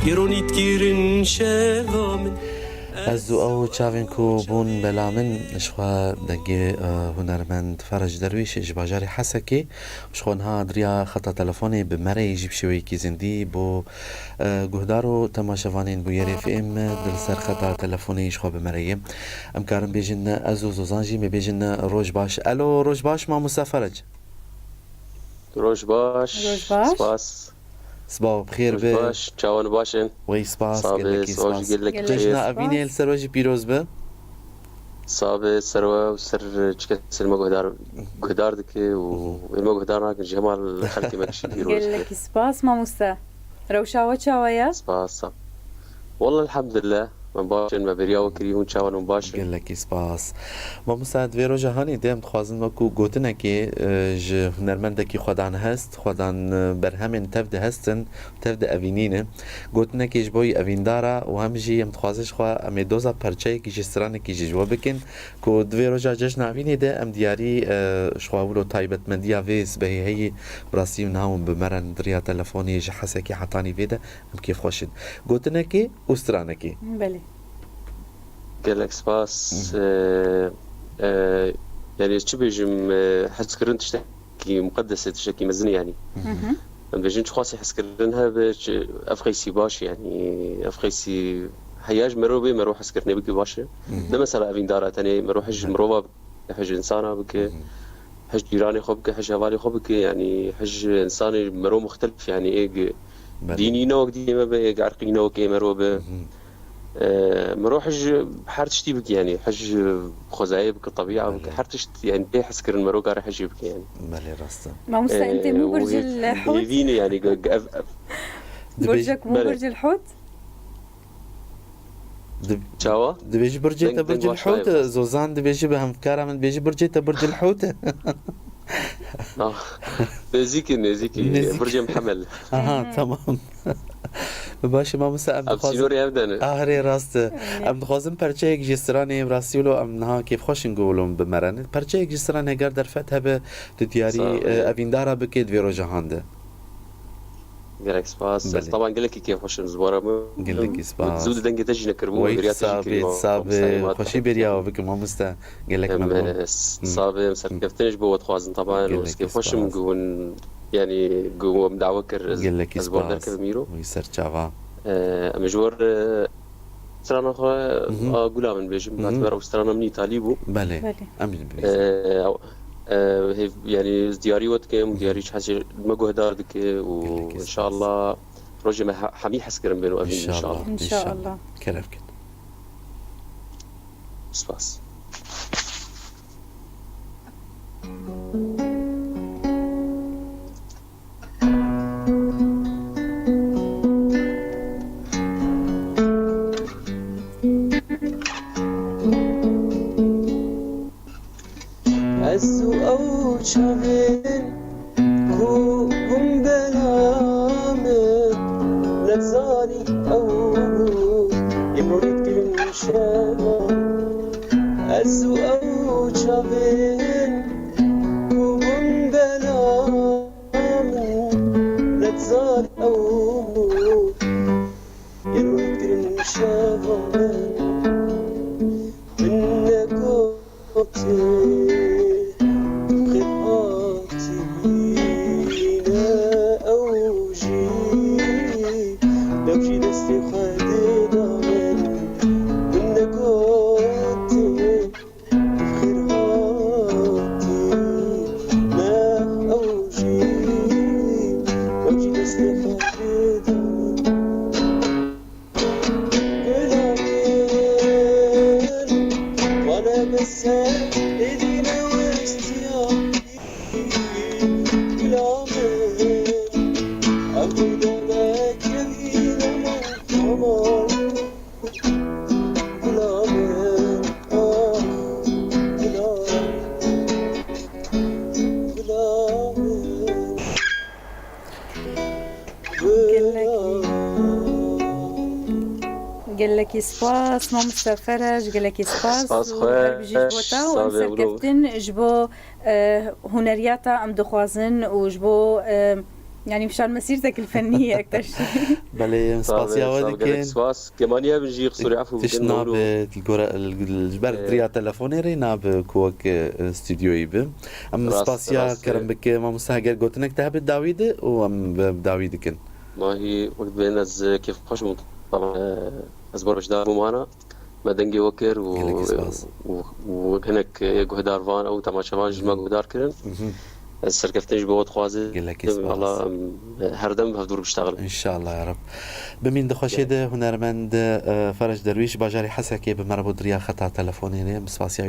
يرونيت كيرن شغامن از او چاوین کو بون بلامن شخوا دگی هنرمند فرج درویش اجباجاری حسکی شخون ها دریا خطا تلفونی به مره یجیب شوی کی زندی بو گهدارو تماشوانین بویر اف ام دل سر خطا تلفونی شخوا به مره ام کارم بیجن ازو زوزانجی می بیجن روش باش. الو روش باش ما مسافرج روش باش سپاس صباح بخير باش چاوان باشن وي سپاس قلك سپاس جشنا أبيني السروج بيروز به صابه سروا وسر چكسل ما قهدار دكي وما قهدار ناكن جمال خلتي مكشي بيروز قلك سپاس ما مستا روشا وچاويا سپاس والله الحمد لله من باشن ما برياو كريمون چاوان من باشن قلك سپاس ما مساعد ويرو جهاني ديم تخوازن وكو قوتنا كي ج هنرمنده كي خودان هست خودان برهمين تفده هستن تفده أفينينه قوتنا كي جبوي أفين دارا وهم جي يم تخوازش خوا أمي دوزا پرچه كي جسترانه كي جوا بكن كو دويرو جا جشن أفيني ده أم دياري شخواولو تايبت من ديا فيس بهي هي براسي ونهاهم بمرن دريا تلفوني جحسا كي حطاني فيدا أم كيف خوشد قوتنا كي وسترانه كي بلي قالك سباس يعني شو بيجم حس كرن تشتكي مقدسة تشتكي مزني يعني بيجين خاصي حس كرنها باش افقيسي باش يعني افقيسي حياج مروبي مروح حس كرني بك باش ده مثلا افين دارة تاني مروح حج مروبا حج انسانه بك حج جيراني خبك حج هوالي خبك يعني حج انساني مرو مختلف يعني ايه ديني نوك دي ما بقى عرقي نوك ايه مروبا مروح حج حرتشتي بك يعني حج خزايا بك الطبيعة بك حرتشت يعني ايه حس كرن مروق راح يجي بك يعني مالي راسته ما مستا انت مو برج الحوت يفيني يعني برجك مو برج الحوت شاوا دبيجي برجيتا برج الحوت زوزان دبيجي بهم كارا من بيجي برجيتا برج الحوت نزيكي برج محمل تمام باشی ما مثلا ام دخوازم آهری راست ام دخوازم پرچه یک جسترانی براسیولو ام نها کیف خوشن گولم بمرن پرچه یک جستران هگر در فتح به دیاری اویندارا بکید ویرو جهانده قالك سباس طبعا قال لك كيف خوش زباره قال لك سباس زود دنجه تجي نكربو بريات صاب خوشي بريا بك ما مستا قال لك ما صاب مسكفتنش بو تخوازن طبعا كيف خوش نقول يعني قوة مدعوكر أزبور دركب ميرو ويسر جافا مجور استرانا خوا قولا من بيجم بعتبر استرانا مني طالبو بله أمين يعني دياري وتكم دياري حاجة ما قهدار دك وإن شاء الله رجع ما حمي حسكرن بينو أمين إن شاء الله إن شاء الله كلام كده سباس شامل كوبم بلامت لتزاري أو يمرد كل شامل أزو أو شامل كوبم بلامت لتزاري أو يمرد كل شامل منك وقتي قالك سباس مام فرج قالك سباس وبيجي بوتا وامسر كفتن جبو هنرياتا ام دخوازن وجبو يعني مشان مسيرتك الفنية أكثر شيء. بلي سباسيا ودكن سواس كمانيا بنجي قصوري عفو تشنا الجبر دريا تلفوني رينا بكوك استوديو يب ام سباسيا كرم بك ما مستهجر قلتنك تهب داويد وام بداويد كن ما هي وقت بين از كيف خوش طبعا ازبر باش دار معنا ما دنجي وكر وهناك جهدار فان او تماشافان جمع جهدار كرن السركفتنج بود خوازه والله هردم هفدور بشتغل ان شاء الله يا رب. بمين دخوشيد هنرمند فرج درويش باجاري حسكي بمربو دريا خطا تلفوني مسفاسيا